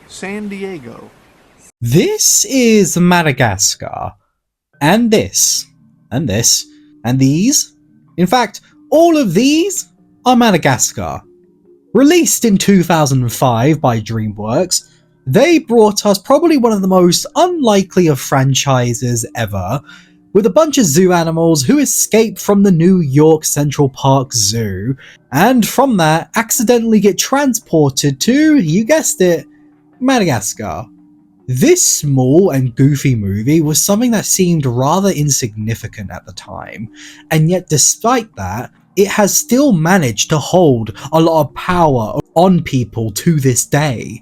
San Diego. This is Madagascar. And this. And this. And these. In fact, all of these are Madagascar. Released in 2005 by DreamWorks, they brought us probably one of the most unlikely of franchises ever, with a bunch of zoo animals who escape from the New York Central Park Zoo, and from that accidentally get transported to, you guessed it, Madagascar. This small and goofy movie was something that seemed rather insignificant at the time, and yet despite that, it has still managed to hold a lot of power on people to this day.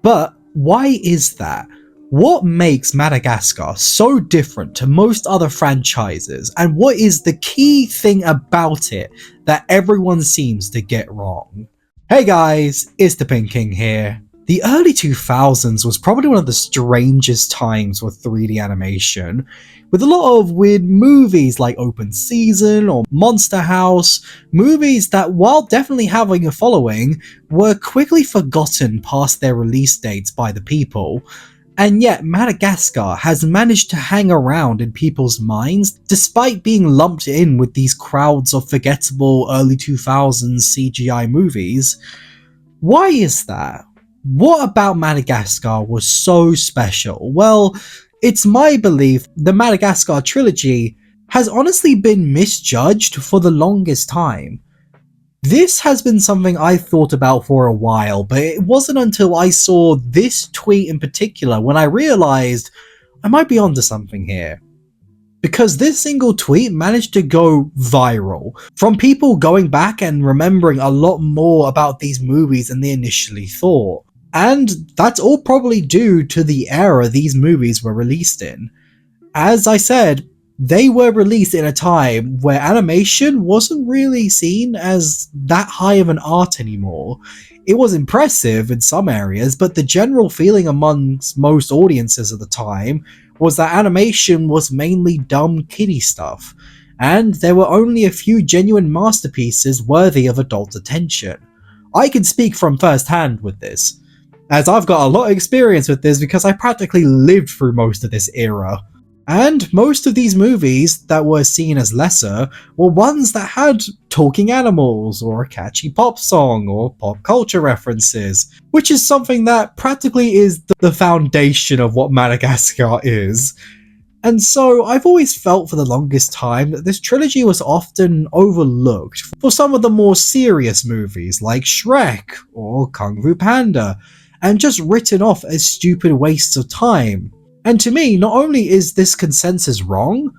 But why is that? What makes Madagascar so different to most other franchises, and what is the key thing about it that everyone seems to get wrong? Hey guys, it's the Pink King here. The early 2000s was probably one of the strangest times for 3D animation, with a lot of weird movies like Open Season or Monster House, movies that, while definitely having a following, were quickly forgotten past their release dates by the people. And yet Madagascar has managed to hang around in people's minds despite being lumped in with these crowds of forgettable early 2000s CGI movies. Why is that? What about Madagascar was so special? Well, it's my belief the Madagascar trilogy has honestly been misjudged for the longest time. This has been something I thought about for a while, but it wasn't until I saw this tweet in particular when I realized I might be onto something here. Because this single tweet managed to go viral, from people going back and remembering a lot more about these movies than they initially thought. And that's all probably due to the era these movies were released in. As I said, they were released in a time where animation wasn't really seen as that high of an art anymore. It was impressive in some areas, but the general feeling amongst most audiences at the time was that animation was mainly dumb kiddie stuff, and there were only a few genuine masterpieces worthy of adult attention. I can speak from first hand with this, as I've got a lot of experience with this because I practically lived through most of this era. And most of these movies that were seen as lesser were ones that had talking animals, or a catchy pop song, or pop culture references, which is something that practically is the foundation of what Madagascar is. And so I've always felt for the longest time that this trilogy was often overlooked for some of the more serious movies like Shrek or Kung Fu Panda, and just written off as stupid wastes of time. And to me, not only is this consensus wrong,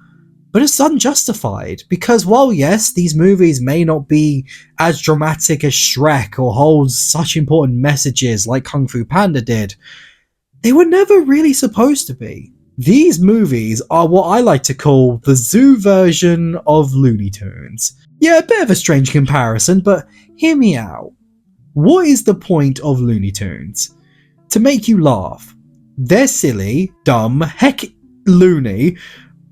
but it's unjustified, because while yes, these movies may not be as dramatic as Shrek or hold such important messages like Kung Fu Panda did, they were never really supposed to be. These movies are what I like to call the zoo version of Looney Tunes. Yeah, a bit of a strange comparison, but hear me out. What is the point of Looney Tunes? To make you laugh. They're silly, dumb, heck, loony,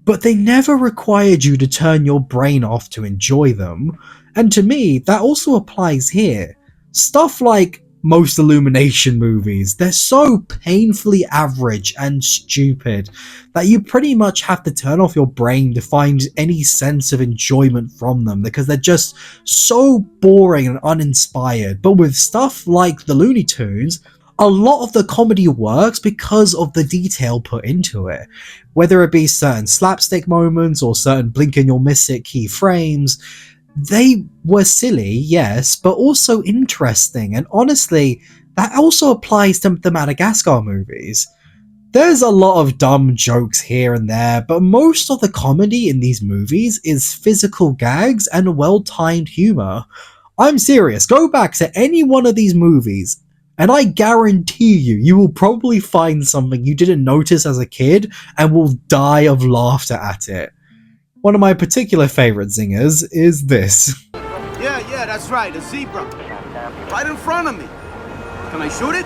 but they never required you to turn your brain off to enjoy them. And to me, that also applies here. Stuff like most Illumination movies, they're so painfully average and stupid that you pretty much have to turn off your brain to find any sense of enjoyment from them, because they're just so boring and uninspired. But with stuff like the Looney Tunes, a lot of the comedy works because of the detail put into it, whether it be certain slapstick moments or certain blink and you'll miss it key frames. They were silly, yes, but also interesting, and honestly, that also applies to the Madagascar movies. There's a lot of dumb jokes here and there, but most of the comedy in these movies is physical gags and well-timed humor. I'm serious, go back to any one of these movies, and I guarantee you will probably find something you didn't notice as a kid and will die of laughter at it. One of my particular favorite zingers is this. Yeah, that's right, a zebra. Right in front of me. Can I shoot it?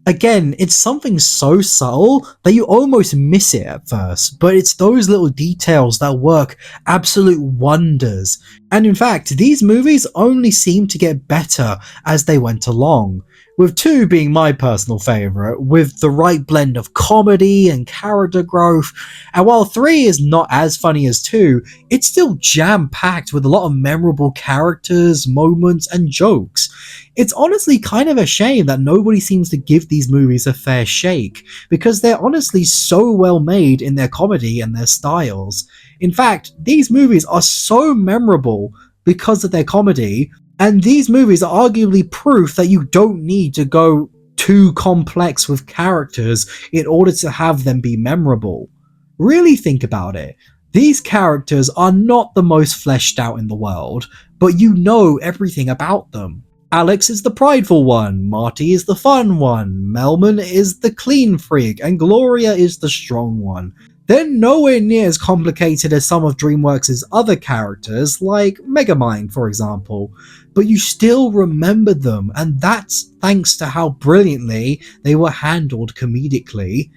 Again, it's something so subtle that you almost miss it at first, but it's those little details that work absolute wonders. And in fact, these movies only seemed to get better as they went along, with 2 being my personal favourite, with the right blend of comedy and character growth. And while 3 is not as funny as 2, it's still jam-packed with a lot of memorable characters, moments, and jokes. It's honestly kind of a shame that nobody seems to give these movies a fair shake, because they're honestly so well made in their comedy and their styles. In fact, these movies are so memorable because of their comedy, and these movies are arguably proof that you don't need to go too complex with characters in order to have them be memorable. Really think about it. These characters are not the most fleshed out in the world, but you know everything about them. Alex is the prideful one, Marty is the fun one, Melman is the clean freak, and Gloria is the strong one. They're nowhere near as complicated as some of DreamWorks' other characters, like Megamind, for example, but you still remember them, and that's thanks to how brilliantly they were handled comedically.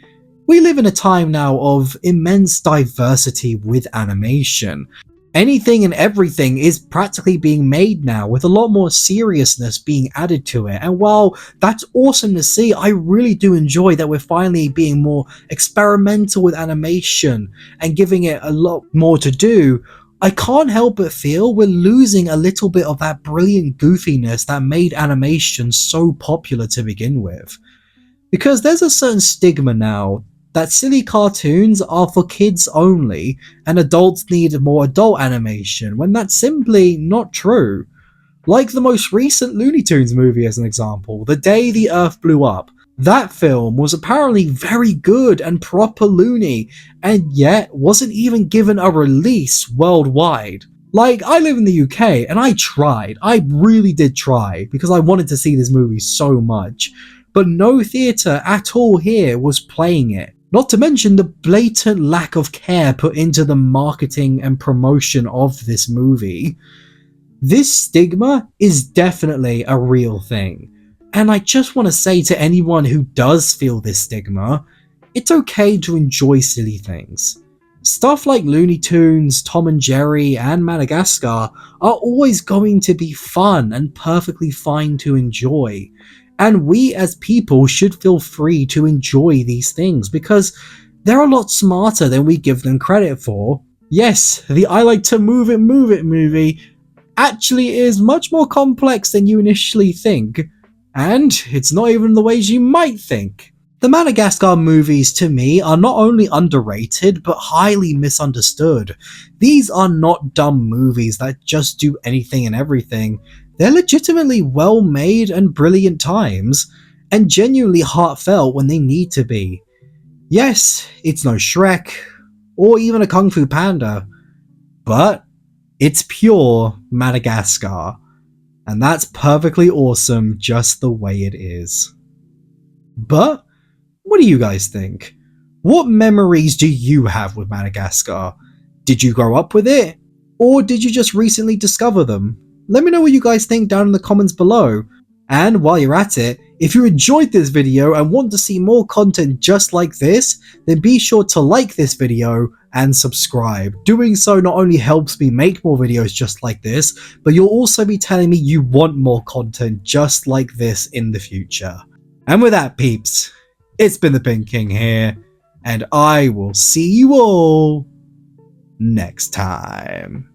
We live in a time now of immense diversity with animation. Anything and everything is practically being made now, with a lot more seriousness being added to it, and while that's awesome to see, I really do enjoy that we're finally being more experimental with animation and giving it a lot more to do. I can't help but feel we're losing a little bit of that brilliant goofiness that made animation so popular to begin with. Because there's a certain stigma now that silly cartoons are for kids only and adults need more adult animation, when that's simply not true. Like the most recent Looney Tunes movie as an example, The Day the Earth Blew Up. That film was apparently very good and proper loony, and yet wasn't even given a release worldwide. Like, I live in the UK, and I really did try, because I wanted to see this movie so much, but no theatre at all here was playing it. Not to mention the blatant lack of care put into the marketing and promotion of this movie. This stigma is definitely a real thing, and I just want to say to anyone who does feel this stigma, it's okay to enjoy silly things. Stuff like Looney Tunes, Tom and Jerry, and Madagascar are always going to be fun and perfectly fine to enjoy. And we as people should feel free to enjoy these things because they're a lot smarter than we give them credit for. Yes, the I Like to Move It movie actually is much more complex than you initially think, and it's not even the ways you might think. The Madagascar movies, to me, are not only underrated, but highly misunderstood. These are not dumb movies that just do anything and everything. They're legitimately well-made and brilliant times, and genuinely heartfelt when they need to be. Yes, it's no Shrek, or even a Kung Fu Panda, but it's pure Madagascar, and that's perfectly awesome just the way it is. But what do you guys think? What memories do you have with Madagascar? Did you grow up with it? Or did you just recently discover them? Let me know what you guys think down in the comments below. And while you're at it, if you enjoyed this video and want to see more content just like this, then be sure to like this video and subscribe. Doing so not only helps me make more videos just like this, but you'll also be telling me you want more content just like this in the future. And with that, peeps, it's been the Pink King here, and I will see you all next time.